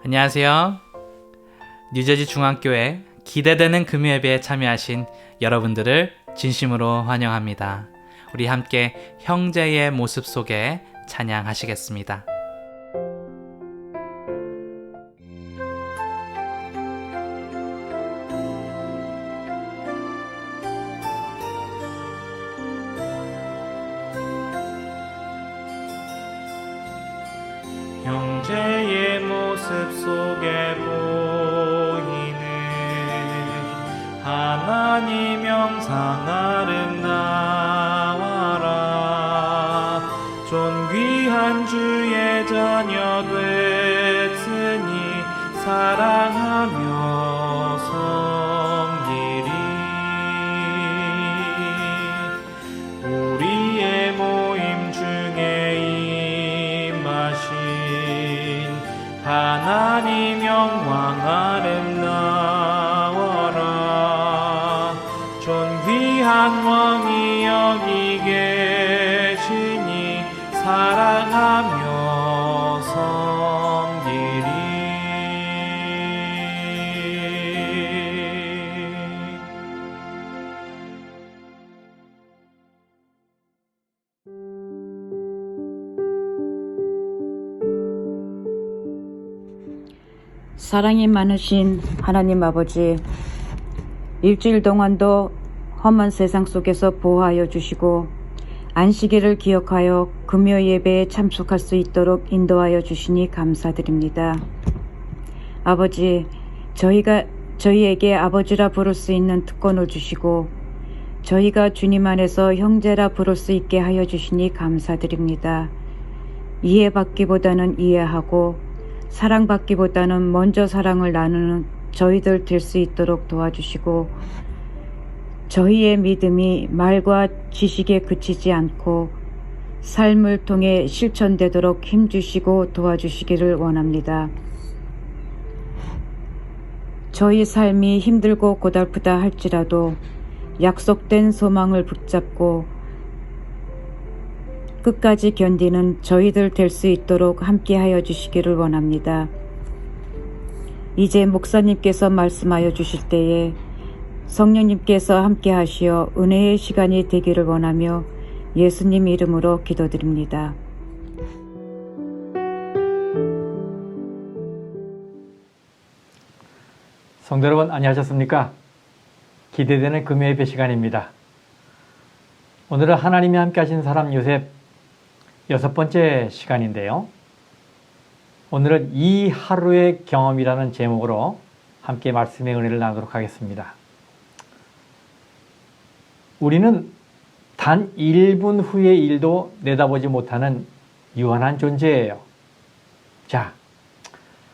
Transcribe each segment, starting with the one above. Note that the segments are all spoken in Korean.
안녕하세요. 뉴저지 중앙교회 기대되는 금요 예배에 참여하신 여러분들을 진심으로 환영합니다. 우리 함께 형제의 모습 속에 찬양하시겠습니다. 형제의 모습 속에 보이는 하나님 영상 아름다워라. 존귀한 주의 자녀 됐으니 사랑하며 섬기리. 우리의 모임 중에 임하신 하나님 영광 아름다워라. 존귀한 왕이 여기 계시니 사랑하며 섬기리. 사랑이 많으신 하나님 아버지, 일주일 동안도 험한 세상 속에서 보호하여 주시고 안식일을 기억하여 금요 예배에 참석할 수 있도록 인도하여 주시니 감사드립니다. 아버지, 저희에게 아버지라 부를 수 있는 특권을 주시고 저희가 주님 안에서 형제라 부를 수 있게 하여 주시니 감사드립니다. 이해받기보다는 이해하고 사랑받기보다는 먼저 사랑을 나누는 저희들 될 수 있도록 도와주시고 저희의 믿음이 말과 지식에 그치지 않고 삶을 통해 실천되도록 힘주시고 도와주시기를 원합니다. 저희 삶이 힘들고 고달프다 할지라도 약속된 소망을 붙잡고 끝까지 견디는 저희들 될 수 있도록 함께하여 주시기를 원합니다. 이제 목사님께서 말씀하여 주실 때에 성령님께서 함께하시어 은혜의 시간이 되기를 원하며 예수님 이름으로 기도드립니다. 성도 여러분, 안녕하셨습니까? 기대되는 금요 예배 시간입니다. 오늘은 하나님이 함께 하신 사람 요셉 6번째 시간인데요. 오늘은 이 하루의 경험이라는 제목으로 함께 말씀의 은혜를 나누도록 하겠습니다. 우리는 단 1분 후의 일도 내다보지 못하는 유한한 존재예요. 자,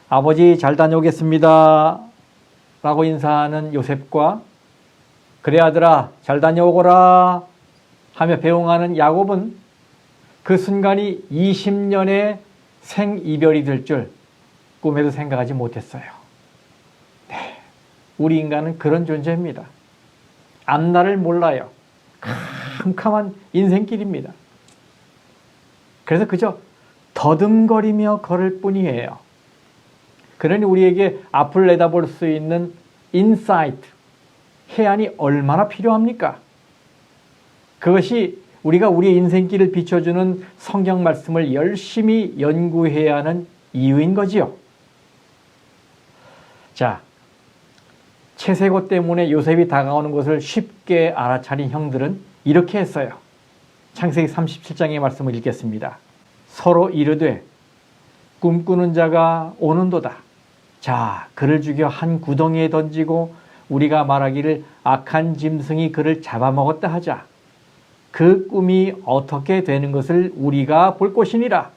아버지 잘 다녀오겠습니다 라고 인사하는 요셉과 그래 아들아 잘 다녀오거라 하며 배웅하는 야곱은 그 순간이 20년의 생이별이 될 줄 꿈에도 생각하지 못했어요. 네, 우리 인간은 그런 존재입니다. 앞날을 몰라요. 캄캄한 인생길입니다. 그래서 그저 더듬거리며 걸을 뿐이에요. 그러니 우리에게 앞을 내다볼 수 있는 인사이트, 해안이 얼마나 필요합니까? 그것이 우리가 우리의 인생길을 비춰주는 성경 말씀을 열심히 연구해야 하는 이유인 거지요. 자, 채세고 때문에 요셉이 다가오는 것을 쉽게 알아차린 형들은 이렇게 했어요. 창세기 37장의 말씀을 읽겠습니다. 서로 이르되 꿈꾸는 자가 오는도다. 자, 그를 죽여 한 구덩이에 던지고 우리가 말하기를 악한 짐승이 그를 잡아먹었다 하자. 그 꿈이 어떻게 되는 것을 우리가 볼 것이니라.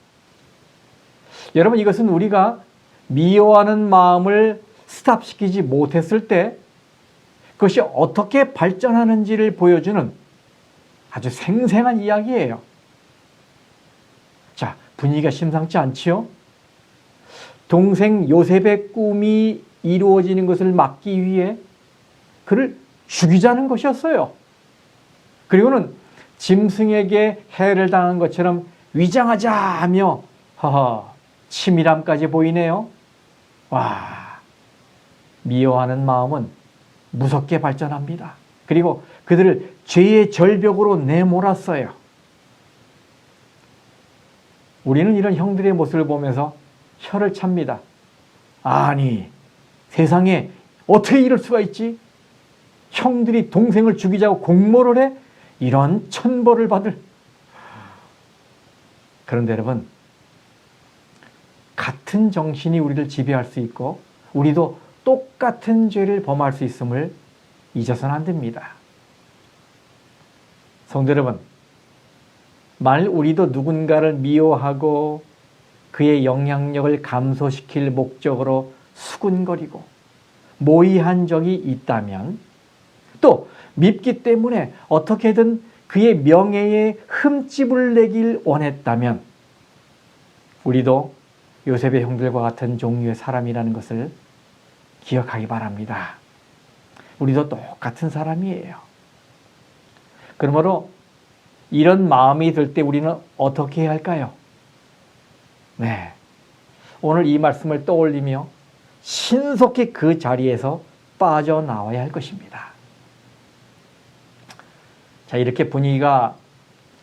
여러분, 이것은 우리가 미워하는 마음을 스탑시키지 못했을 때 그것이 어떻게 발전하는지를 보여주는 아주 생생한 이야기예요. 자, 분위기가 심상치 않지요? 동생 요셉의 꿈이 이루어지는 것을 막기 위해 그를 죽이자는 것이었어요. 그리고는 짐승에게 해를 당한 것처럼 위장하자 하며 치밀함까지 보이네요. 와, 미워하는 마음은 무섭게 발전합니다. 그리고 그들을 죄의 절벽으로 내몰았어요. 우리는 이런 형들의 모습을 보면서 혀를 찹니다. 아니, 세상에 어떻게 이럴 수가 있지? 형들이 동생을 죽이자고 공모를 해? 이런 천벌을 받을. 그런데 여러분, 같은 정신이 우리를 지배할 수 있고 우리도 똑같은 죄를 범할 수 있음을 잊어서는 안 됩니다. 성도 여러분, 만일 우리도 누군가를 미워하고 그의 영향력을 감소시킬 목적으로 수군거리고 모의한 적이 있다면, 또 밉기 때문에 어떻게든 그의 명예에 흠집을 내길 원했다면, 우리도 요셉의 형들과 같은 종류의 사람이라는 것을 기억하기 바랍니다. 우리도 똑같은 사람이에요. 그러므로 이런 마음이 들 때 우리는 어떻게 해야 할까요? 네, 오늘 이 말씀을 떠올리며 신속히 그 자리에서 빠져나와야 할 것입니다. 자, 이렇게 분위기가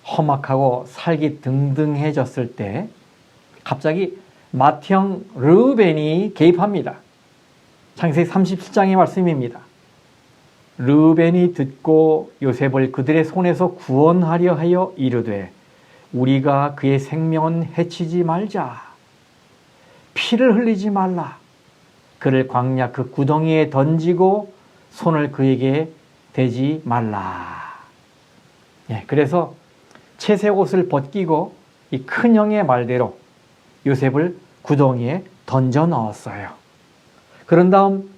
험악하고 살기 등등해졌을 때 갑자기 맏형 르우벤이 개입합니다. 창세기 37장의 말씀입니다. 르우벤이 듣고 요셉을 그들의 손에서 구원하려 하여 이르되 우리가 그의 생명은 해치지 말자. 피를 흘리지 말라. 그를 광야 그 구덩이에 던지고 손을 그에게 대지 말라. 예, 그래서 채색 옷을 벗기고 이 큰형의 말대로 요셉을 구덩이에 던져 넣었어요. 그런 다음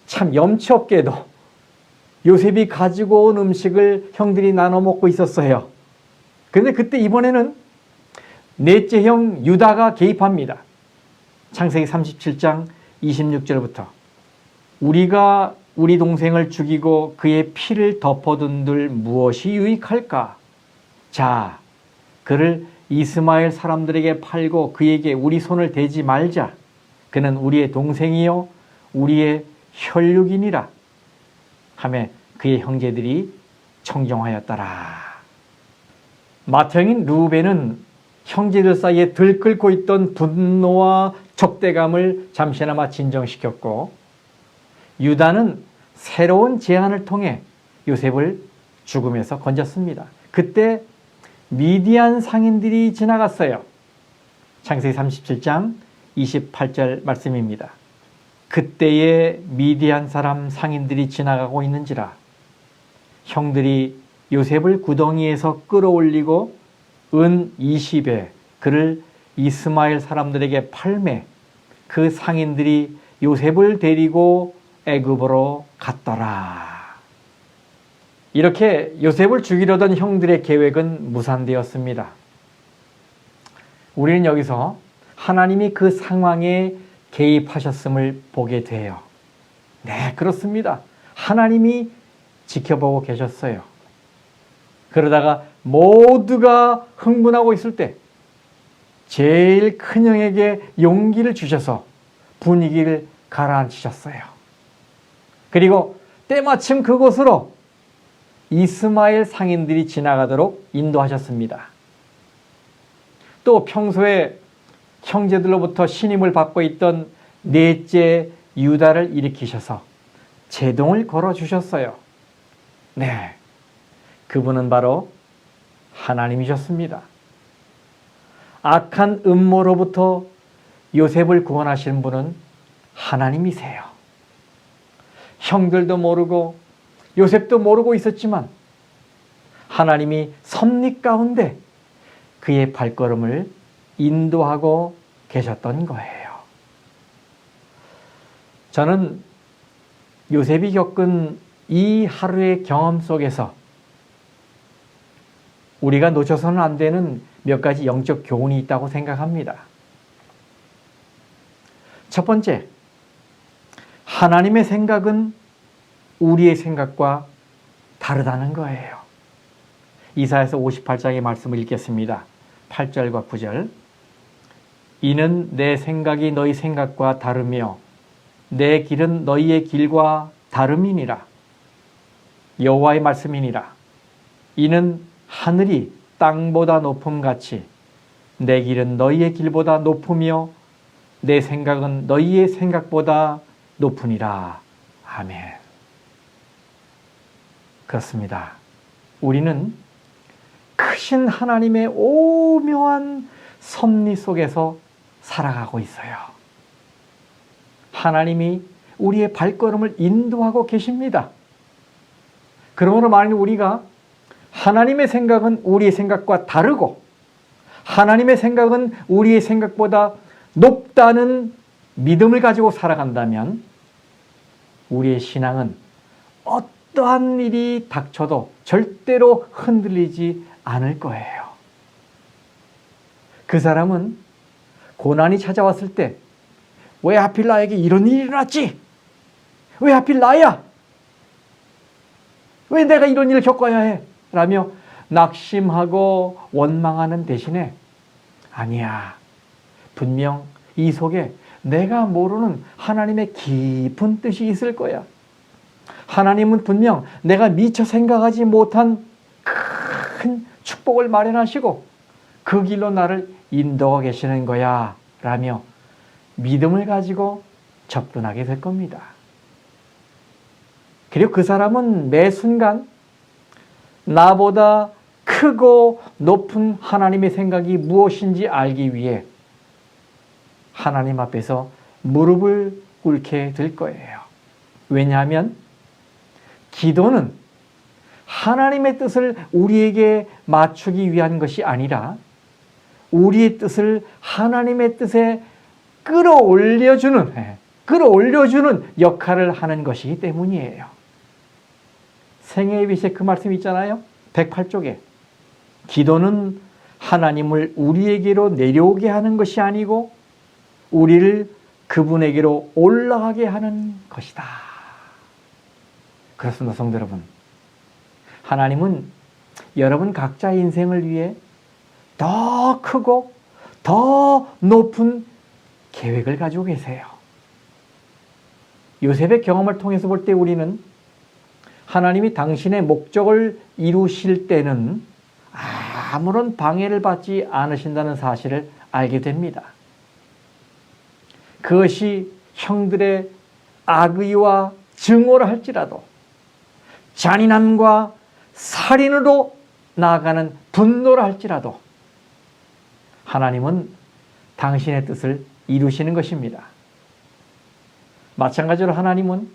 참 염치 없게도 요셉이 가지고 온 음식을 형들이 나눠 먹고 있었어요. 그런데 그때 이번에는 넷째 형 유다가 개입합니다. 창세기 37장 26절부터 우리가 우리 동생을 죽이고 그의 피를 덮어둔들 무엇이 유익할까? 자, 그를 이스마엘 사람들에게 팔고 그에게 우리 손을 대지 말자. 그는 우리의 동생이요 우리의 혈육이니라 하며 그의 형제들이 청정하였더라. 맏형인 르우벤은 형제들 사이에 들끓고 있던 분노와 적대감을 잠시나마 진정시켰고, 유다는 새로운 제안을 통해 요셉을 죽음에서 건졌습니다. 그때 미디안 상인들이 지나갔어요. 창세기 37장 28절 말씀입니다. 그때에 미디안 사람 상인들이 지나가고 있는지라 형들이 요셉을 구덩이에서 끌어올리고 은 20에 그를 이스마엘 사람들에게 팔매 그 상인들이 요셉을 데리고 애굽으로 갔더라. 이렇게 요셉을 죽이려던 형들의 계획은 무산되었습니다. 우리는 여기서 하나님이 그 상황에 개입하셨음을 보게 돼요. 네, 그렇습니다. 하나님이 지켜보고 계셨어요. 그러다가 모두가 흥분하고 있을 때 제일 큰 형에게 용기를 주셔서 분위기를 가라앉히셨어요. 그리고 때마침 그곳으로 이스마엘 상인들이 지나가도록 인도하셨습니다. 또 평소에 형제들로부터 신임을 받고 있던 넷째 유다를 일으키셔서 제동을 걸어주셨어요. 네, 그분은 바로 하나님이셨습니다. 악한 음모로부터 요셉을 구원하시는 분은 하나님이세요. 형들도 모르고 요셉도 모르고 있었지만 하나님이 섭리 가운데 그의 발걸음을 인도하고 계셨던 거예요. 저는 요셉이 겪은 이 하루의 경험 속에서 우리가 놓쳐서는 안 되는 몇 가지 영적 교훈이 있다고 생각합니다. 첫 번째, 하나님의 생각은 우리의 생각과 다르다는 거예요. 이사야서 58장의 말씀을 읽겠습니다. 8절과 9절. 이는 내 생각이 너희 생각과 다르며 내 길은 너희의 길과 다름이니라. 여호와의 말씀이니라. 이는 하늘이 땅보다 높음같이 내 길은 너희의 길보다 높으며 내 생각은 너희의 생각보다 높으니라. 아멘. 그렇습니다. 우리는 크신 하나님의 오묘한 섭리 속에서 살아가고 있어요. 하나님이 우리의 발걸음을 인도하고 계십니다. 그러므로 만일 우리가 하나님의 생각은 우리의 생각과 다르고 하나님의 생각은 우리의 생각보다 높다는 믿음을 가지고 살아간다면 우리의 신앙은 어떠한 일이 닥쳐도 절대로 흔들리지 않을 거예요. 그 사람은 고난이 찾아왔을 때 왜 하필 나에게 이런 일이 일어났지? 왜 하필 나야? 왜 내가 이런 일을 겪어야 해? 라며 낙심하고 원망하는 대신에 아니야. 분명 이 속에 내가 모르는 하나님의 깊은 뜻이 있을 거야. 하나님은 분명 내가 미처 생각하지 못한 큰 축복을 마련하시고 그 길로 나를 인도하고 계시는 거야. 라며 믿음을 가지고 접근하게 될 겁니다. 그리고 그 사람은 매 순간 나보다 크고 높은 하나님의 생각이 무엇인지 알기 위해 하나님 앞에서 무릎을 꿇게 될 거예요. 왜냐하면 기도는 하나님의 뜻을 우리에게 맞추기 위한 것이 아니라 우리의 뜻을 하나님의 뜻에 끌어올려주는 역할을 하는 것이기 때문이에요. 생애의 빛에 그 말씀 있잖아요. 108쪽에 기도는 하나님을 우리에게로 내려오게 하는 것이 아니고 우리를 그분에게로 올라가게 하는 것이다. 그렇습니다, 성도 여러분. 하나님은 여러분 각자의 인생을 위해 더 크고 더 높은 계획을 가지고 계세요. 요셉의 경험을 통해서 볼 때 우리는 하나님이 당신의 목적을 이루실 때는 아무런 방해를 받지 않으신다는 사실을 알게 됩니다. 그것이 형들의 악의와 증오를 할지라도 잔인함과 살인으로 나아가는 분노를 할지라도 하나님은 당신의 뜻을 이루시는 것입니다. 마찬가지로 하나님은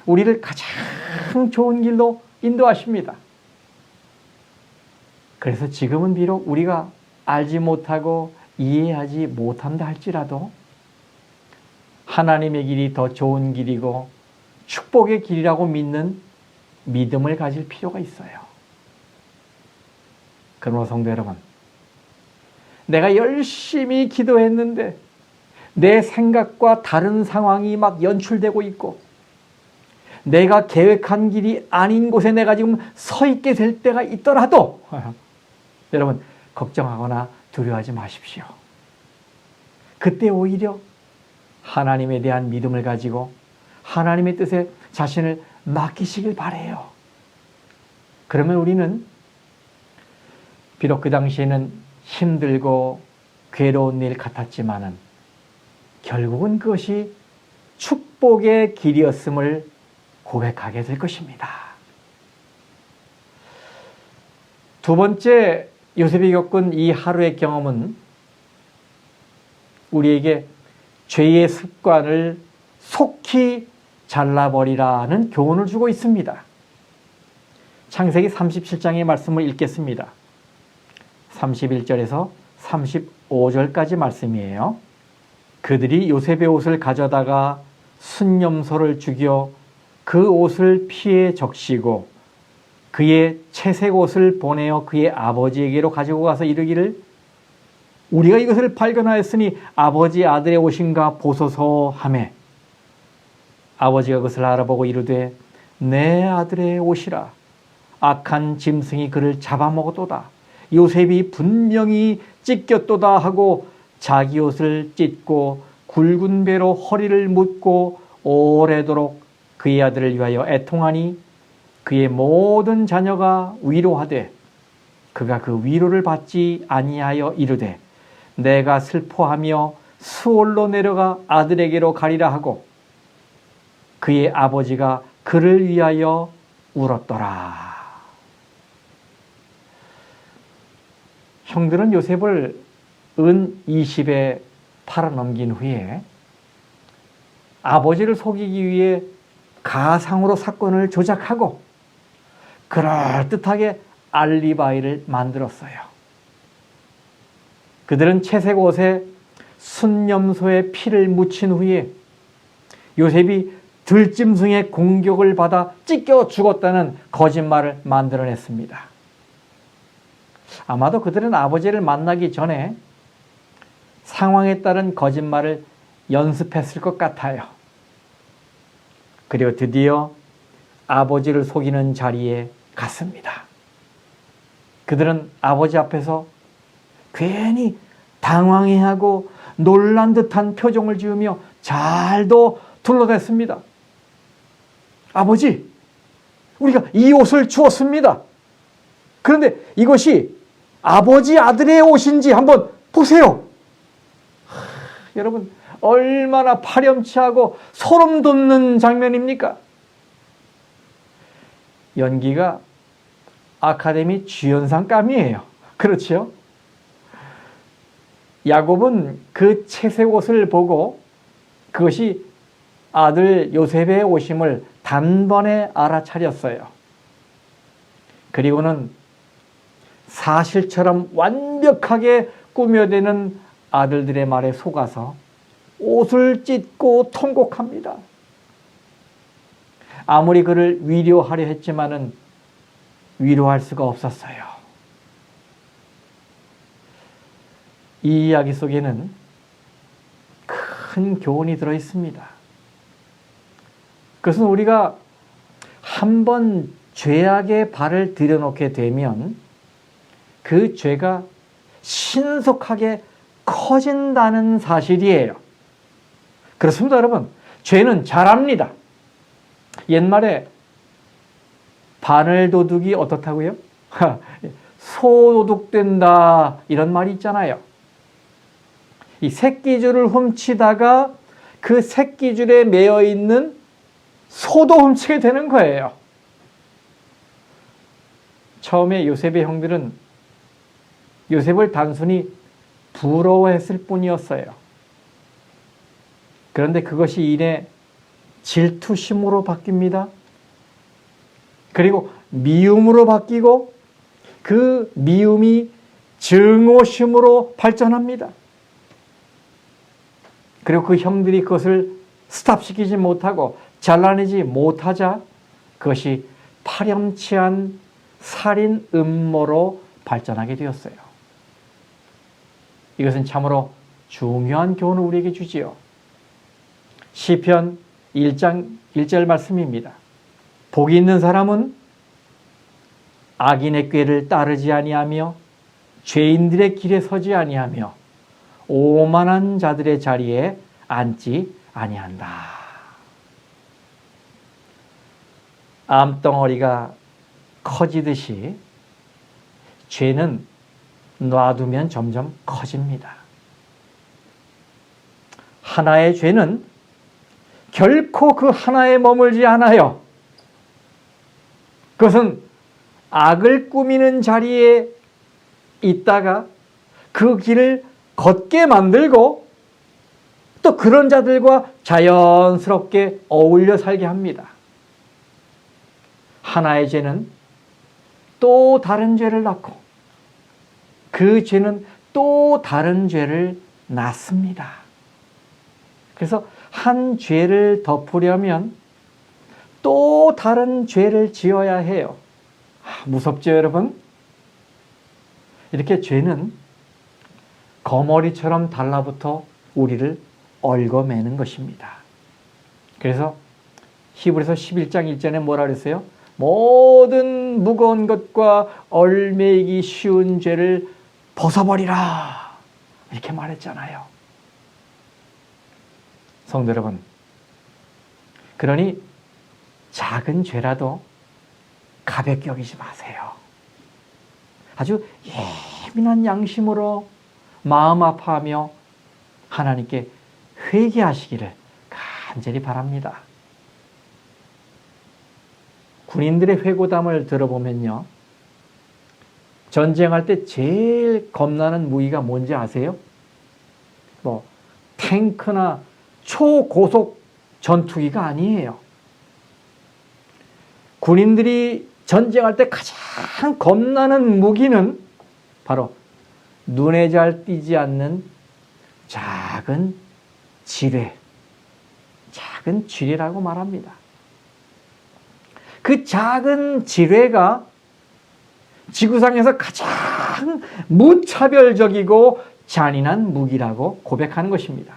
우리를 가장 좋은 길로 인도하십니다. 그래서 지금은 비록 우리가 알지 못하고 이해하지 못한다 할지라도 하나님의 길이 더 좋은 길이고 축복의 길이라고 믿는 믿음을 가질 필요가 있어요. 그러므로 성도 여러분, 내가 열심히 기도했는데 내 생각과 다른 상황이 막 연출되고 있고 내가 계획한 길이 아닌 곳에 내가 지금 서 있게 될 때가 있더라도 여러분 걱정하거나 두려워하지 마십시오. 그때 오히려 하나님에 대한 믿음을 가지고 하나님의 뜻에 자신을 맡기시길 바라요. 그러면 우리는 비록 그 당시에는 힘들고 괴로운 일 같았지만은 결국은 그것이 축복의 길이었음을 고백하게 될 것입니다. 두 번째 요셉이 겪은 이 하루의 경험은 우리에게 죄의 습관을 속히 잘라버리라는 교훈을 주고 있습니다. 창세기 37장의 말씀을 읽겠습니다. 31절에서 35절까지 말씀이에요. 그들이 요셉의 옷을 가져다가 순념소를 죽여 그 옷을 피에 적시고 그의 채색 옷을 보내어 그의 아버지에게로 가지고 가서 이르기를 우리가 이것을 발견하였으니 아버지 아들의 옷인가 보소서 하매 아버지가 그것을 알아보고 이르되 내 아들의 옷이라 악한 짐승이 그를 잡아먹었도다. 요셉이 분명히 찢겼도다 하고 자기 옷을 찢고 굵은 배로 허리를 묶고 오래도록 그의 아들을 위하여 애통하니 그의 모든 자녀가 위로하되 그가 그 위로를 받지 아니하여 이르되 내가 슬퍼하며 수올로 내려가 아들에게로 가리라 하고 그의 아버지가 그를 위하여 울었더라. 형들은 요셉을 은 20에 팔아넘긴 후에 아버지를 속이기 위해 가상으로 사건을 조작하고 그럴듯하게 알리바이를 만들었어요. 그들은 채색 옷에 순념소의 피를 묻힌 후에 요셉이 들짐승의 공격을 받아 찢겨 죽었다는 거짓말을 만들어냈습니다. 아마도 그들은 아버지를 만나기 전에 상황에 따른 거짓말을 연습했을 것 같아요. 그리고 드디어 아버지를 속이는 자리에 갔습니다. 그들은 아버지 앞에서 괜히 당황해하고 놀란 듯한 표정을 지으며 잘도 둘러댔습니다. 아버지, 우리가 이 옷을 주었습니다. 그런데 이것이 아버지 아들의 옷인지 한번 보세요. 여러분, 얼마나 파렴치하고 소름 돋는 장면입니까? 연기가 아카데미 주연상감이에요. 그렇죠? 야곱은 그 채색 옷을 보고 그것이 아들 요셉의 옷임을 단번에 알아차렸어요. 그리고는 사실처럼 완벽하게 꾸며대는 아들들의 말에 속아서 옷을 찢고 통곡합니다. 아무리 그를 위로하려 했지만은 위로할 수가 없었어요. 이 이야기 속에는 큰 교훈이 들어 있습니다. 그것은 우리가 한번 죄악의 발을 들여놓게 되면 그 죄가 신속하게 커진다는 사실이에요. 그렇습니다, 여러분. 죄는 잘합니다. 옛말에 바늘도둑이 어떻다고요? 소도둑된다 이런 말이 있잖아요. 이 새끼줄을 훔치다가 그 새끼줄에 매여 있는 소도 훔치게 되는 거예요. 처음에 요셉의 형들은 요셉을 단순히 부러워했을 뿐이었어요. 그런데 그것이 이내 질투심으로 바뀝니다. 그리고 미움으로 바뀌고 그 미움이 증오심으로 발전합니다. 그리고 그 형들이 그것을 스탑시키지 못하고 잘라내지 못하자 그것이 파렴치한 살인 음모로 발전하게 되었어요. 이것은 참으로 중요한 교훈을 우리에게 주지요. 시편 1장 1절 말씀입니다. 복이 있는 사람은 악인의 꾀를 따르지 아니하며 죄인들의 길에 서지 아니하며 오만한 자들의 자리에 앉지 아니한다. 암덩어리가 커지듯이 죄는 놔두면 점점 커집니다. 하나의 죄는 결코 그 하나에 머물지 않아요. 그것은 악을 꾸미는 자리에 있다가 그 길을 걷게 만들고 또 그런 자들과 자연스럽게 어울려 살게 합니다. 하나의 죄는 또 다른 죄를 낳고 그 죄는 또 다른 죄를 낳습니다. 그래서 한 죄를 덮으려면 또 다른 죄를 지어야 해요. 무섭죠, 여러분? 이렇게 죄는 거머리처럼 달라붙어 우리를 얽어매는 것입니다. 그래서 히브리서 11장 1절에 뭐라 그랬어요? 모든 무거운 것과 얽매이기 쉬운 죄를 벗어버리라. 이렇게 말했잖아요. 성도 여러분, 그러니 작은 죄라도 가볍게 여기지 마세요. 아주 예민한 양심으로 마음 아파하며 하나님께 회개하시기를 간절히 바랍니다. 군인들의 회고담을 들어보면요, 전쟁할 때 제일 겁나는 무기가 뭔지 아세요? 뭐 탱크나 초고속 전투기가 아니에요. 군인들이 전쟁할 때 가장 겁나는 무기는 바로 눈에 잘 띄지 않는 작은 지뢰라고 말합니다. 그 작은 지뢰가 지구상에서 가장 무차별적이고 잔인한 무기라고 고백하는 것입니다.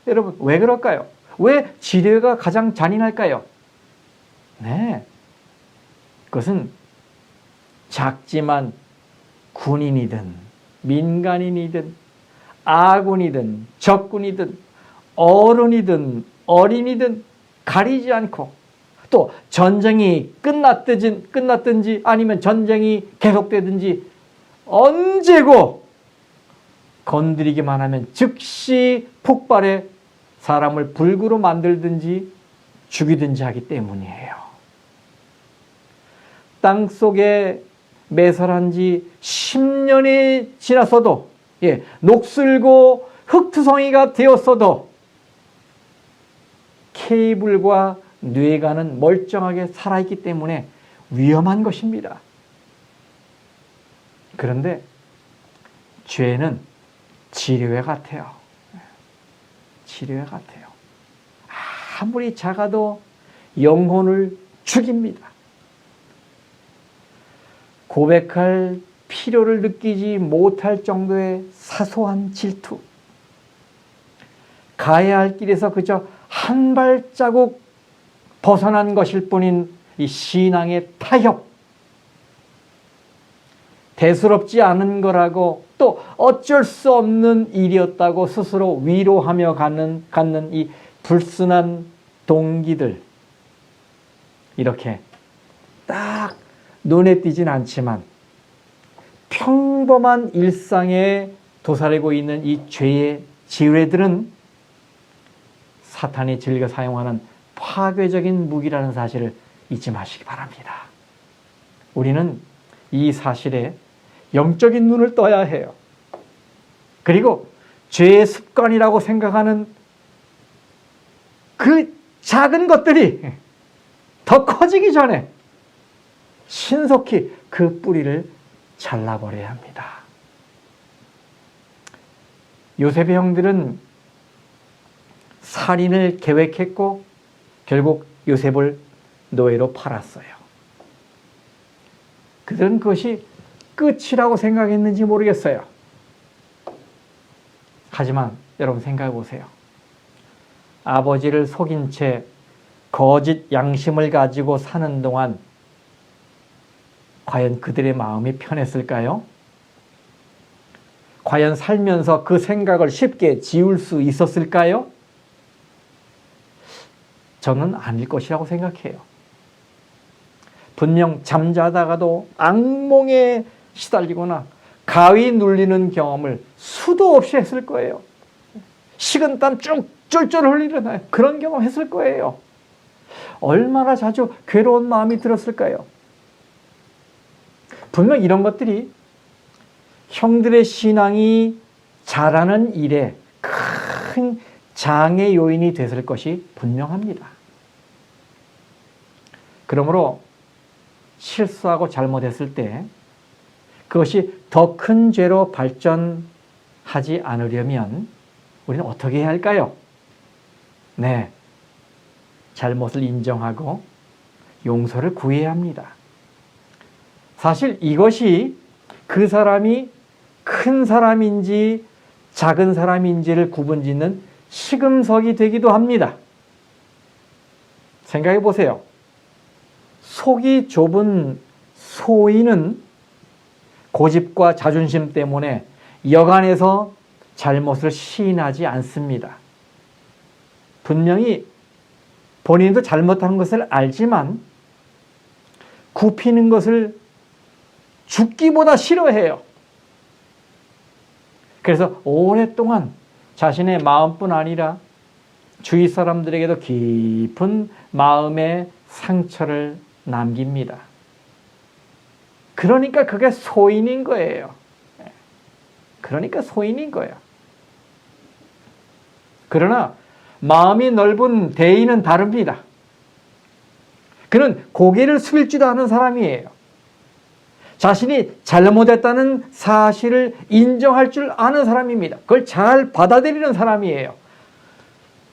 여러분, 왜 그럴까요? 왜 지뢰가 가장 잔인할까요? 네, 그것은 작지만 군인이든 민간인이든 아군이든 적군이든 어른이든 어린이든 가리지 않고, 또 전쟁이 끝났든지 아니면 전쟁이 계속되든지 언제고 건드리기만 하면 즉시 폭발해 사람을 불구로 만들든지 죽이든지 하기 때문이에요. 땅속에 매설한 지 10년이 지났어도, 녹슬고 흙투성이가 되었어도 케이블과 뇌관은 멀쩡하게 살아있기 때문에 위험한 것입니다. 그런데 죄는 지뢰 같아요. 지뢰 같아요. 아무리 작아도 영혼을 죽입니다. 고백할 필요를 느끼지 못할 정도의 사소한 질투, 가야 할 길에서 그저 한 발자국 벗어난 것일 뿐인 이 신앙의 타협, 대수롭지 않은 거라고 또 어쩔 수 없는 일이었다고 스스로 위로하며 갖는 이 불순한 동기들, 이렇게 딱 눈에 띄진 않지만 평범한 일상에 도사리고 있는 이 죄의 지뢰들은 사탄이 즐겨 사용하는 파괴적인 무기라는 사실을 잊지 마시기 바랍니다. 우리는 이 사실에 영적인 눈을 떠야 해요. 그리고 죄의 습관이라고 생각하는 그 작은 것들이 더 커지기 전에 신속히 그 뿌리를 잘라버려야 합니다. 요셉의 형들은 살인을 계획했고 결국 요셉을 노예로 팔았어요. 그들은 그것이 끝이라고 생각했는지 모르겠어요. 하지만 여러분 생각해 보세요. 아버지를 속인 채 거짓 양심을 가지고 사는 동안 과연 그들의 마음이 편했을까요? 과연 살면서 그 생각을 쉽게 지울 수 있었을까요? 저는 아닐 것이라고 생각해요. 분명 잠자다가도 악몽에 시달리거나 가위 눌리는 경험을 수도 없이 했을 거예요. 식은땀 쭉 쫄쫄 흘리는 그런 경험 했을 거예요. 얼마나 자주 괴로운 마음이 들었을까요? 분명 이런 것들이 형들의 신앙이 자라는 일에 큰 장애 요인이 됐을 것이 분명합니다. 그러므로 실수하고 잘못했을 때 그것이 더 큰 죄로 발전하지 않으려면 우리는 어떻게 해야 할까요? 네, 잘못을 인정하고 용서를 구해야 합니다. 사실 이것이 그 사람이 큰 사람인지 작은 사람인지를 구분짓는 시금석이 되기도 합니다. 생각해 보세요. 속이 좁은 소인은 고집과 자존심 때문에 여간해서 잘못을 시인하지 않습니다. 분명히 본인도 잘못한 것을 알지만 굽히는 것을 죽기보다 싫어해요. 그래서 오랫동안 자신의 마음뿐 아니라 주위 사람들에게도 깊은 마음의 상처를 남깁니다. 그러니까 그게 소인인 거예요. 그러니까 소인인 거예요. 그러나 마음이 넓은 대인은 다릅니다. 그는 고개를 숙일지도 않은 사람이에요. 자신이 잘못했다는 사실을 인정할 줄 아는 사람입니다. 그걸 잘 받아들이는 사람이에요.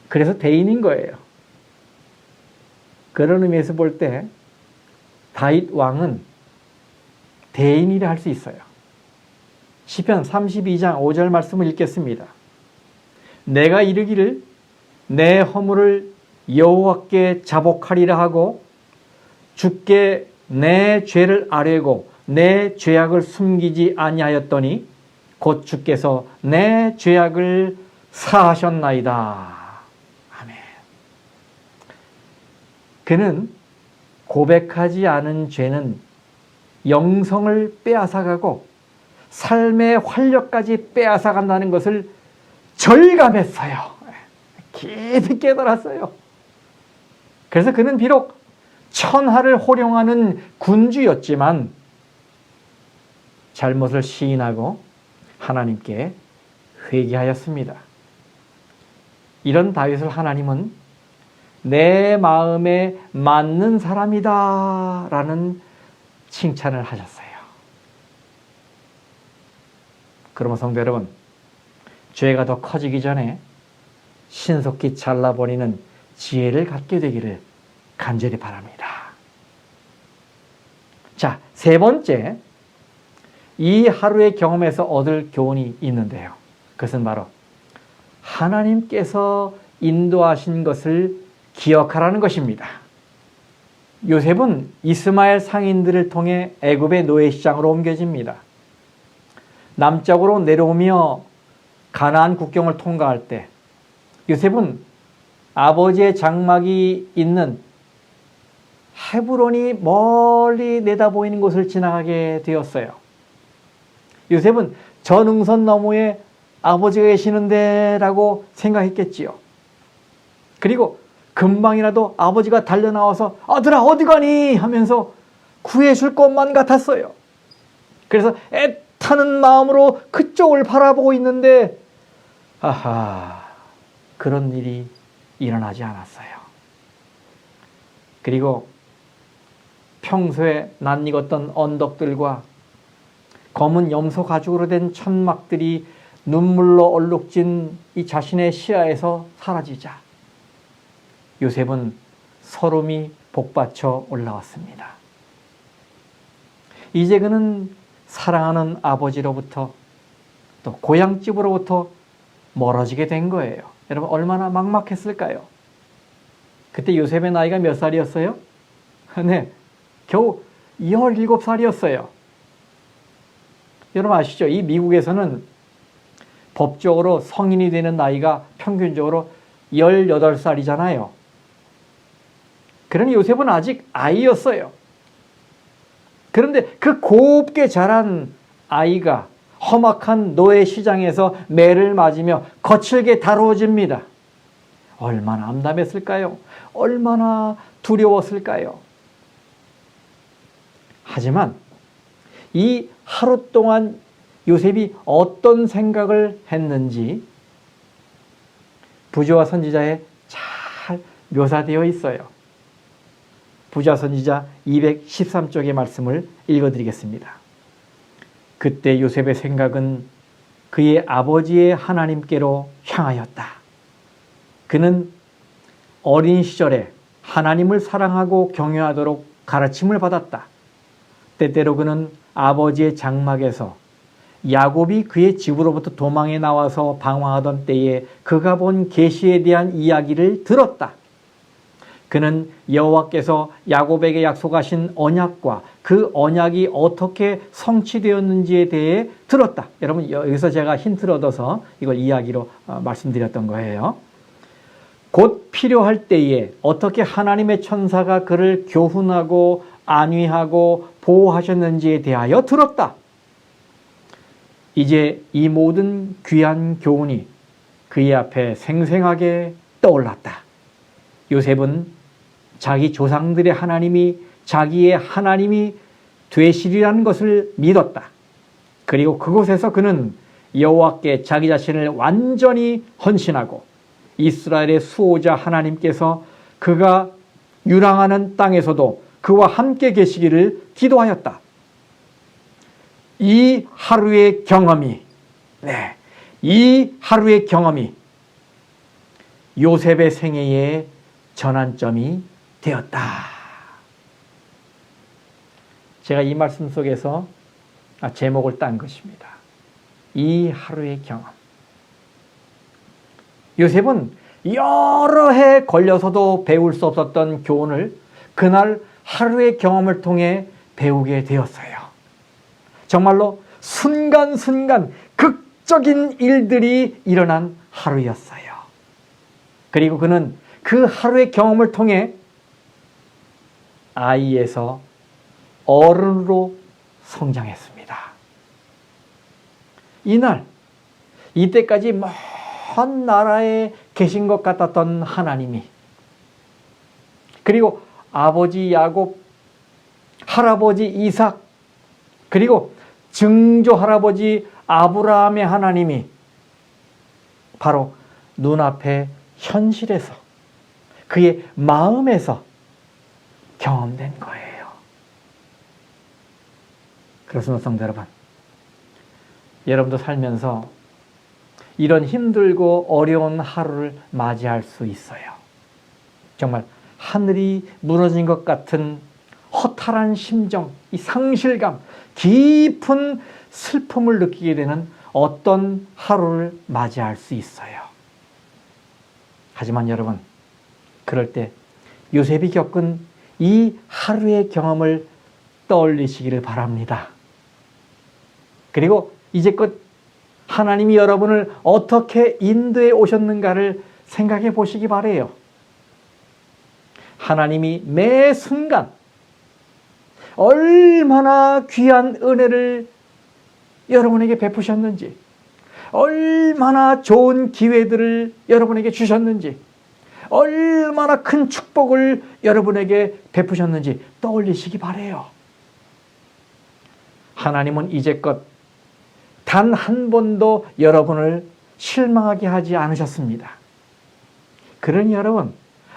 그래서 대인인 거예요. 그런 의미에서 볼 때 다윗 왕은 대인이라 할 수 있어요. 시편 32장 5절 말씀을 읽겠습니다. 내가 이르기를 내 허물을 여호와께 자복하리라 하고 주께 내 죄를 아뢰고 내 죄악을 숨기지 아니하였더니 곧 주께서 내 죄악을 사하셨나이다. 아멘. 그는 고백하지 않은 죄는 영성을 빼앗아가고 삶의 활력까지 빼앗아간다는 것을 절감했어요. 깊이 깨달았어요. 그래서 그는 비록 천하를 호령하는 군주였지만 잘못을 시인하고 하나님께 회개하였습니다. 이런 다윗을 하나님은 내 마음에 맞는 사람이다 라는 칭찬을 하셨어요. 그러면 성도 여러분, 죄가 더 커지기 전에 신속히 잘라버리는 지혜를 갖게 되기를 간절히 바랍니다. 자, 세 번째, 이 하루의 경험에서 얻을 교훈이 있는데요. 그것은 바로 하나님께서 인도하신 것을 기억하라는 것입니다. 요셉은 이스마엘 상인들을 통해 애굽의 노예시장으로 옮겨집니다. 남쪽으로 내려오며 가나안 국경을 통과할 때 요셉은 아버지의 장막이 있는 헤브론이 멀리 내다보이는 곳을 지나가게 되었어요. 요셉은 저 능선 너머에 아버지가 계시는데 라고 생각했겠지요. 그리고 금방이라도 아버지가 달려나와서 아들아 어디 가니 하면서 구해줄 것만 같았어요. 그래서 애타는 마음으로 그쪽을 바라보고 있는데 아하, 그런 일이 일어나지 않았어요. 그리고 평소에 낯익었던 언덕들과 검은 염소 가죽으로 된 천막들이 눈물로 얼룩진 이 자신의 시야에서 사라지자 요셉은 서름이 복받쳐 올라왔습니다. 이제 그는 사랑하는 아버지로부터 또 고향집으로부터 멀어지게 된 거예요. 여러분 얼마나 막막했을까요? 그때 요셉의 나이가 몇 살이었어요? 네, 겨우 17살이었어요. 여러분 아시죠? 이 미국에서는 법적으로 성인이 되는 나이가 평균적으로 18살이잖아요. 그러니 요셉은 아직 아이였어요. 그런데 그 곱게 자란 아이가 험악한 노예 시장에서 매를 맞으며 거칠게 다루어집니다. 얼마나 암담했을까요? 얼마나 두려웠을까요? 하지만 이 하루 동안 요셉이 어떤 생각을 했는지 부조와 선지자에 잘 묘사되어 있어요. 부조와 선지자 213쪽의 말씀을 읽어드리겠습니다. 그때 요셉의 생각은 그의 아버지의 하나님께로 향하였다. 그는 어린 시절에 하나님을 사랑하고 경외하도록 가르침을 받았다. 때때로 그는 아버지의 장막에서 야곱이 그의 집으로부터 도망해 나와서 방황하던 때에 그가 본 계시에 대한 이야기를 들었다. 그는 여호와께서 야곱에게 약속하신 언약과 그 언약이 어떻게 성취되었는지에 대해 들었다. 여러분, 여기서 제가 힌트를 얻어서 이걸 이야기로 말씀드렸던 거예요. 곧 필요할 때에 어떻게 하나님의 천사가 그를 교훈하고 안위하고 보호하셨는지에 대하여 들었다. 이제 이 모든 귀한 교훈이 그의 앞에 생생하게 떠올랐다. 요셉은 자기 조상들의 하나님이 자기의 하나님이 되시리라는 것을 믿었다. 그리고 그곳에서 그는 여호와께 자기 자신을 완전히 헌신하고 이스라엘의 수호자 하나님께서 그가 유랑하는 땅에서도 그와 함께 계시기를 기도하였다. 이 하루의 경험이 요셉의 생애의 전환점이 되었다. 제가 이 말씀 속에서 제목을 딴 것입니다. 이 하루의 경험. 요셉은 여러 해 걸려서도 배울 수 없었던 교훈을 그날 하루의 경험을 통해 배우게 되었어요. 정말로 순간순간 극적인 일들이 일어난 하루였어요. 그리고 그는 그 하루의 경험을 통해 아이에서 어른으로 성장했습니다. 이때까지 먼 나라에 계신 것 같았던 하나님이, 그리고 아버지 야곱, 할아버지 이삭, 그리고 증조 할아버지 아브라함의 하나님이 바로 눈앞에 현실에서 그의 마음에서 경험된 거예요. 그렇습니다, 성도 여러분. 여러분도 살면서 이런 힘들고 어려운 하루를 맞이할 수 있어요. 정말 하늘이 무너진 것 같은 허탈한 심정, 이 상실감, 깊은 슬픔을 느끼게 되는 어떤 하루를 맞이할 수 있어요. 하지만 여러분, 그럴 때 요셉이 겪은 이 하루의 경험을 떠올리시기를 바랍니다. 그리고 이제껏 하나님이 여러분을 어떻게 인도해 오셨는가를 생각해 보시기 바라요. 하나님이 매 순간 얼마나 귀한 은혜를 여러분에게 베푸셨는지, 얼마나 좋은 기회들을 여러분에게 주셨는지, 얼마나 큰 축복을 여러분에게 베푸셨는지 떠올리시기 바라요. 하나님은 이제껏 단 한 번도 여러분을 실망하게 하지 않으셨습니다. 그러니 여러분,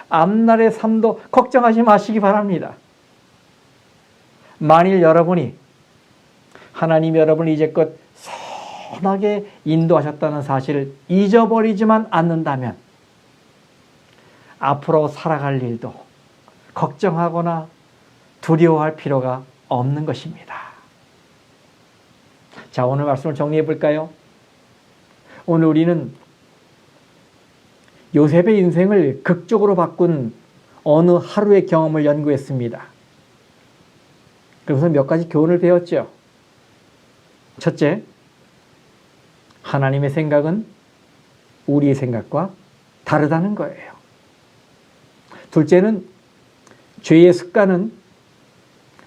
앞날의 삶도 걱정하지 마시기 바랍니다. 만일 여러분이 하나님이 여러분을 이제껏 선하게 인도하셨다는 사실을 잊어버리지만 않는다면 앞으로 살아갈 일도 걱정하거나 두려워할 필요가 없는 것입니다. 자, 오늘 말씀을 정리해 볼까요? 오늘 우리는 요셉의 인생을 극적으로 바꾼 어느 하루의 경험을 연구했습니다. 그래서 몇 가지 교훈을 배웠죠. 첫째, 하나님의 생각은 우리의 생각과 다르다는 거예요. 둘째는 죄의 습관은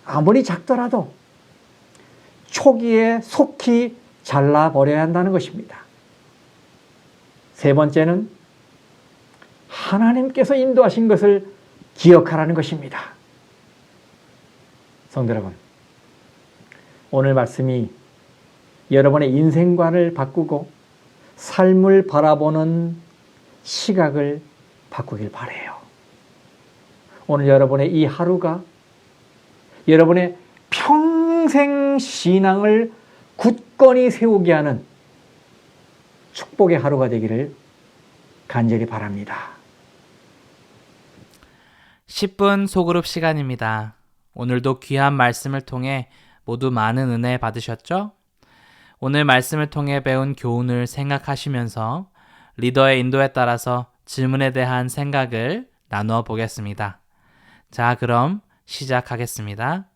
아무리 작더라도 초기에 속히 잘라버려야 한다는 것입니다. 세 번째는 하나님께서 인도하신 것을 기억하라는 것입니다. 성도 여러분, 오늘 말씀이 여러분의 인생관을 바꾸고 삶을 바라보는 시각을 바꾸길 바라요. 오늘 여러분의 이 하루가 여러분의 평생 신앙을 굳건히 세우게 하는 축복의 하루가 되기를 간절히 바랍니다. 10분 소그룹 시간입니다. 오늘도 귀한 말씀을 통해 모두 많은 은혜 받으셨죠? 오늘 말씀을 통해 배운 교훈을 생각하시면서 리더의 인도에 따라서 질문에 대한 생각을 나누어 보겠습니다. 자, 그럼 시작하겠습니다.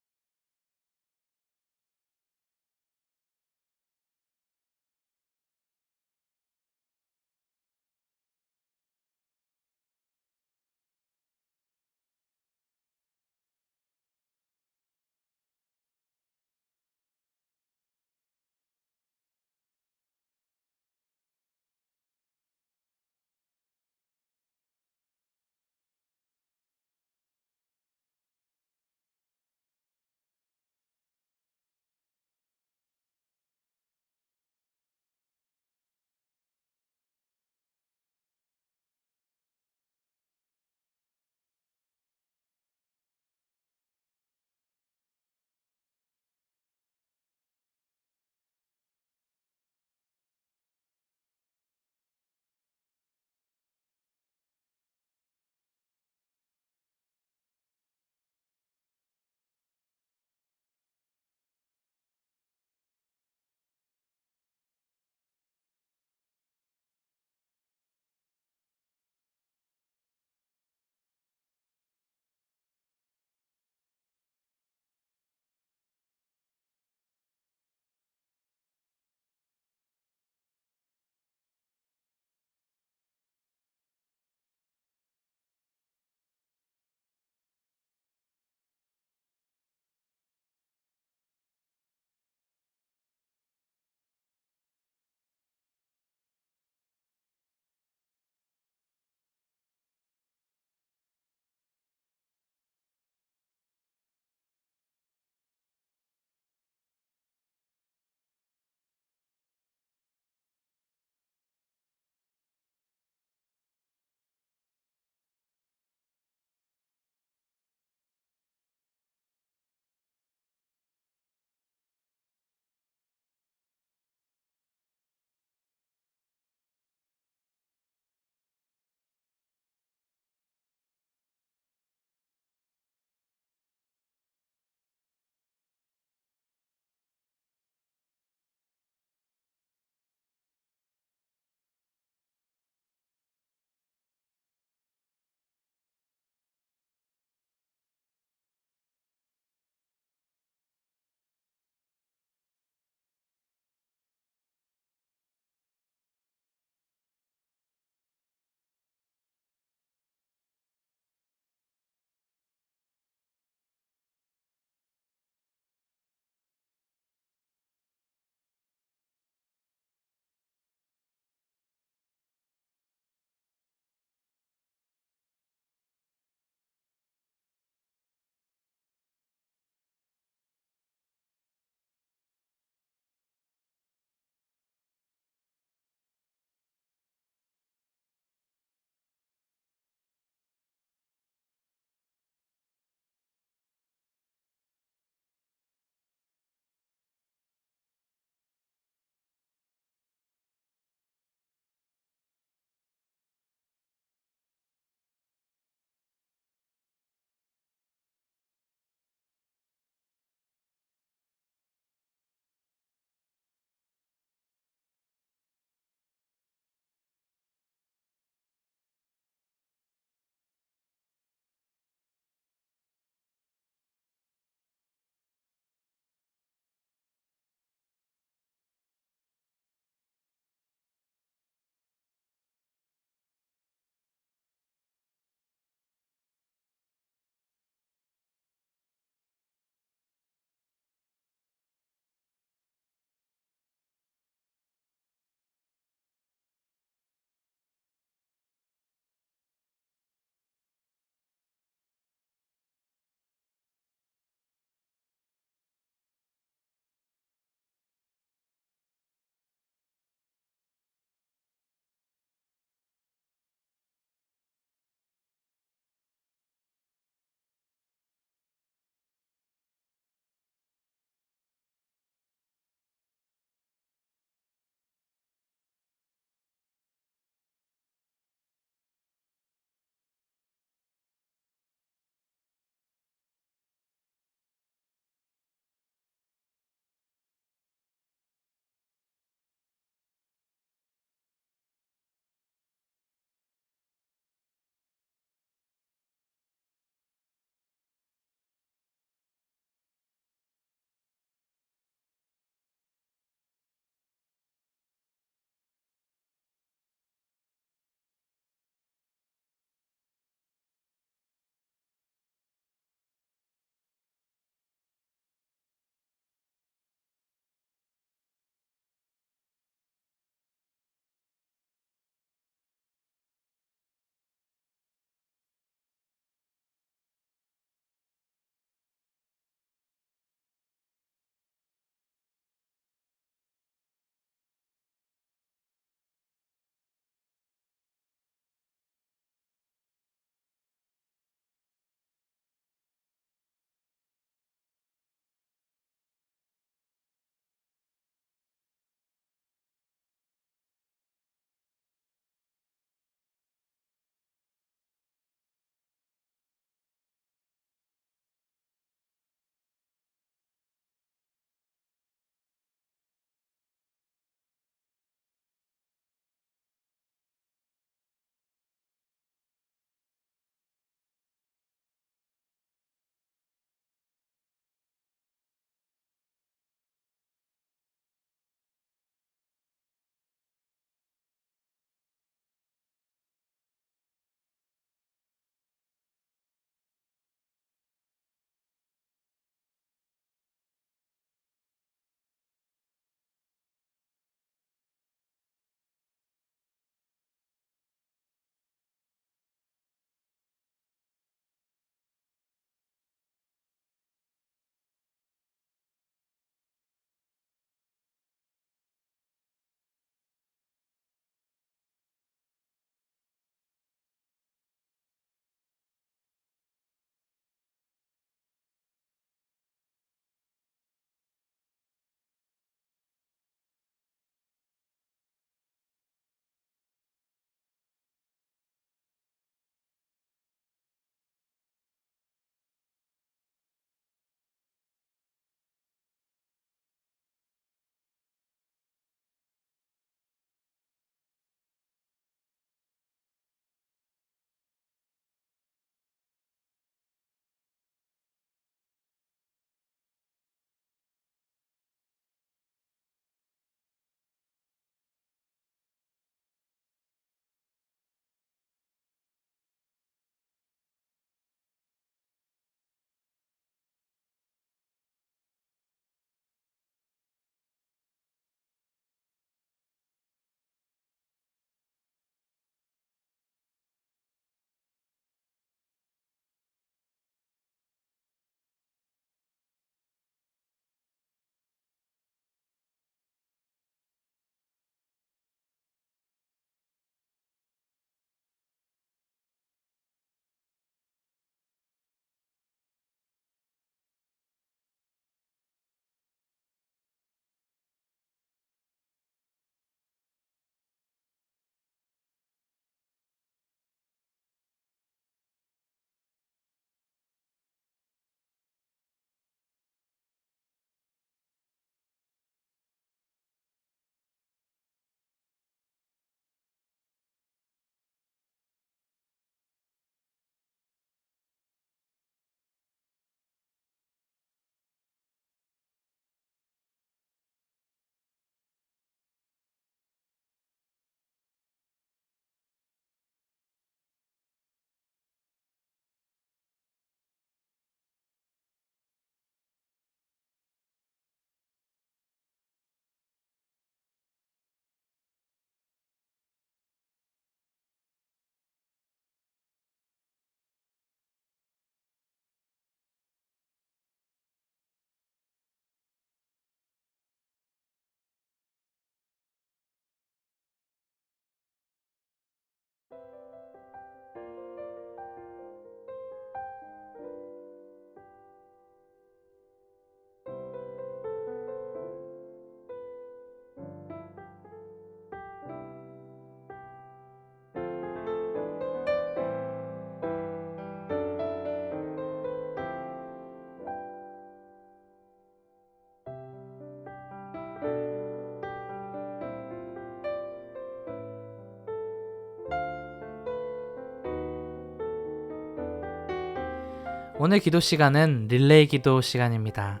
오늘 기도 시간은 릴레이 기도 시간입니다.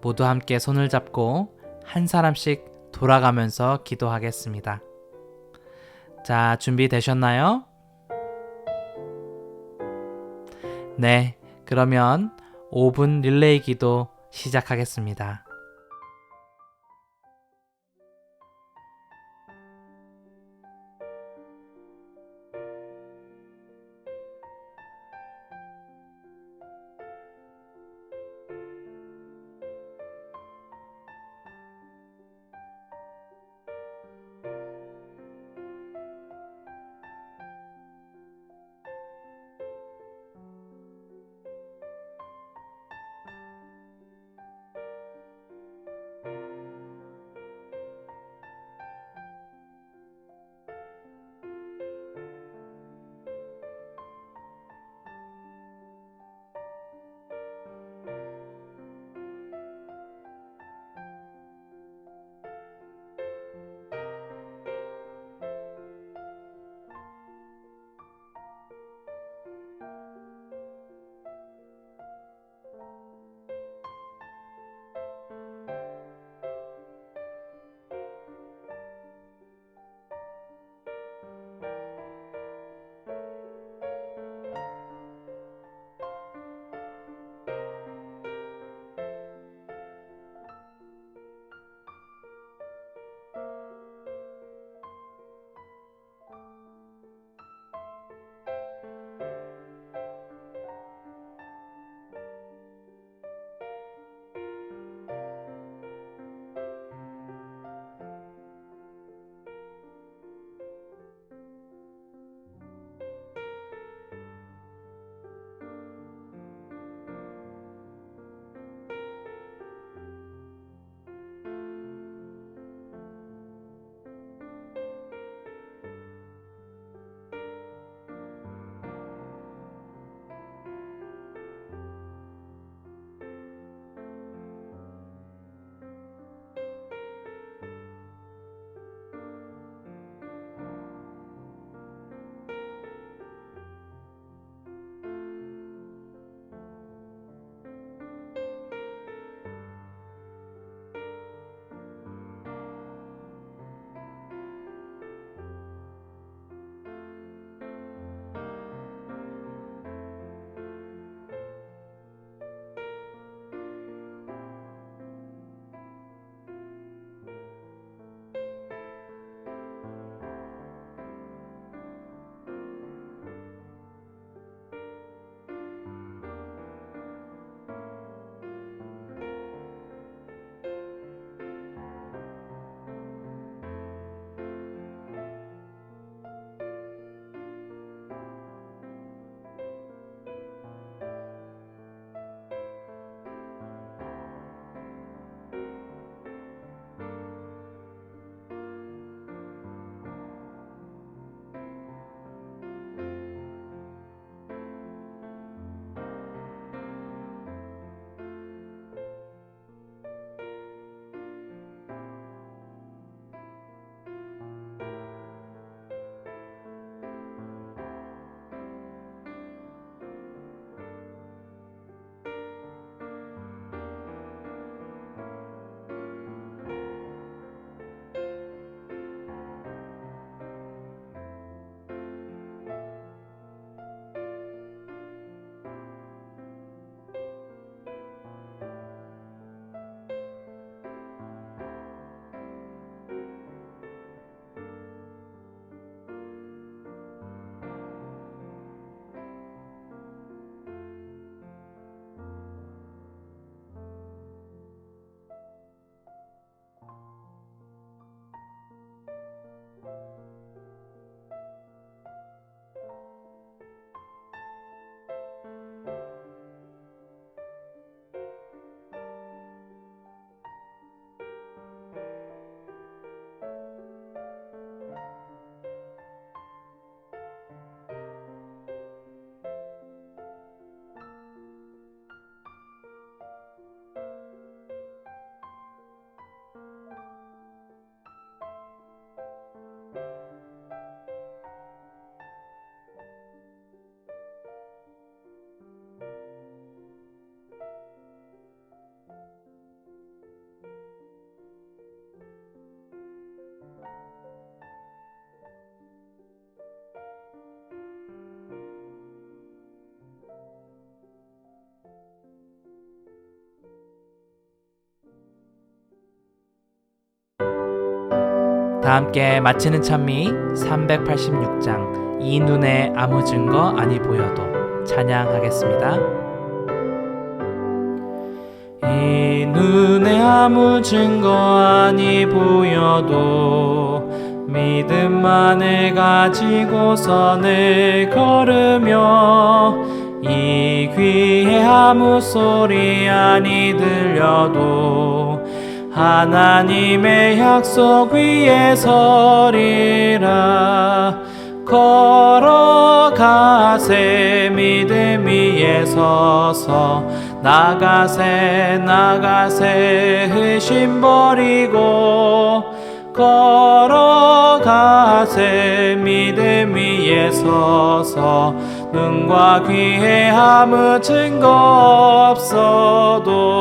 모두 함께 손을 잡고 한 사람씩 돌아가면서 기도하겠습니다. 자, 준비되셨나요? 네, 그러면 5분 릴레이 기도 시작하겠습니다. 다 함께 마치는 찬미 386장 이 눈에 아무 증거 아니 보여도 찬양하겠습니다. 이 눈에 아무 증거 아니 보여도 믿음만을 가지고 선을 걸으며 이 귀에 아무 소리 아니 들려도 하나님의 약속 위에 서리라. 걸어가세 믿음 위에 서서 나가세 의심 버리고 걸어가세 믿음 위에 서서 눈과 귀에 아무 증거 없어도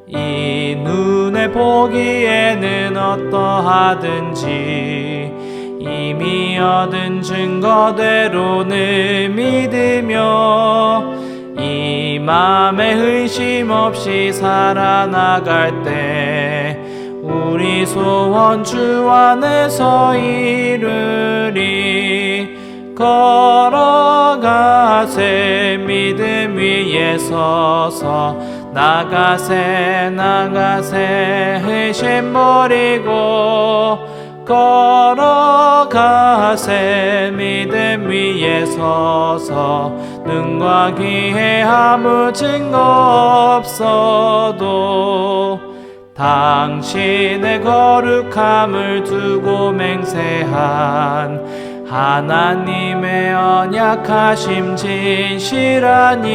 이 눈에 보기에는 어떠하든지 이미 얻은 증거대로는 믿으며 이 맘에 의심 없이 살아나갈 때 우리 소원 주 안에서 이루리. 걸어가세 믿음 위에 서서 나가세 의심 버리고 걸어가세 믿음 위에 서서 눈과 귀에 아무 증거 없어도 당신의 거룩함을 두고 맹세한 하나님의 언약하심 진실하니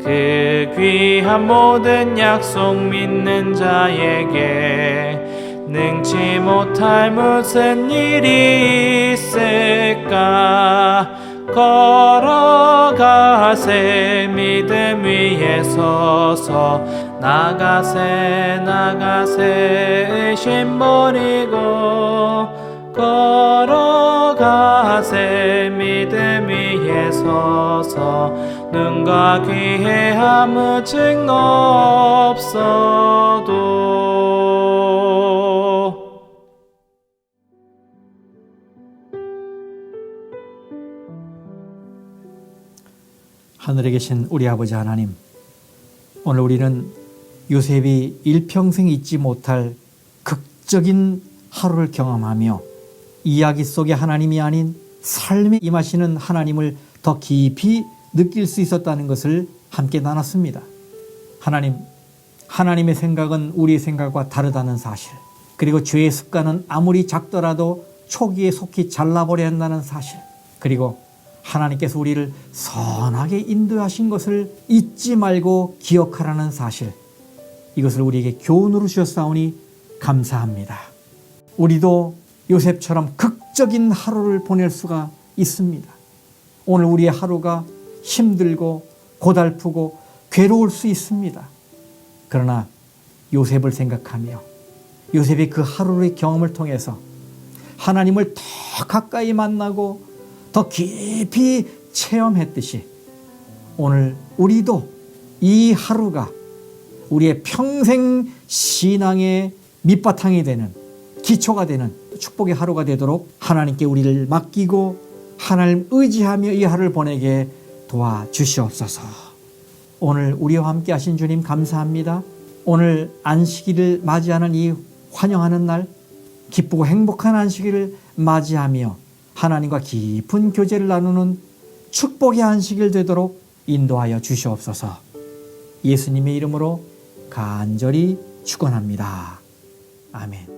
그 귀한 모든 약속 믿는 자에게 능치 못할 무슨 일이 있을까. 걸어가세 믿음 위에 서서 나가세 의심 버리고 걸어가세 믿음 위에 서서 눈과 귀에 아무 증거 없어도. 하늘에 계신 우리 아버지 하나님, 오늘 우리는 요셉이 일평생 잊지 못할 극적인 하루를 경험하며 이야기 속의 하나님이 아닌 삶에 임하시는 하나님을 더 깊이 느낄 수 있었다는 것을 함께 나눴습니다. 하나님의 생각은 우리의 생각과 다르다는 사실, 그리고 죄의 습관은 아무리 작더라도 초기에 속히 잘라버려야 한다는 사실, 그리고 하나님께서 우리를 선하게 인도하신 것을 잊지 말고 기억하라는 사실, 이것을 우리에게 교훈으로 주셨사오니 감사합니다. 우리도 요셉처럼 극적인 하루를 보낼 수가 있습니다. 오늘 우리의 하루가 힘들고 고달프고 괴로울 수 있습니다. 그러나 요셉을 생각하며 요셉의 그 하루의 경험을 통해서 하나님을 더 가까이 만나고 더 깊이 체험했듯이 오늘 우리도 이 하루가 우리의 평생 신앙의 밑바탕이 되는, 기초가 되는 축복의 하루가 되도록 하나님께 우리를 맡기고 하나님 의지하며 이 하루를 보내게 도와주시옵소서. 오늘 우리와 함께 하신 주님 감사합니다. 오늘 안식일을 맞이하는 이 환영하는 날, 기쁘고 행복한 안식일을 맞이하며 하나님과 깊은 교제를 나누는 축복의 안식일 되도록 인도하여 주시옵소서. 예수님의 이름으로 간절히 축원합니다. 아멘.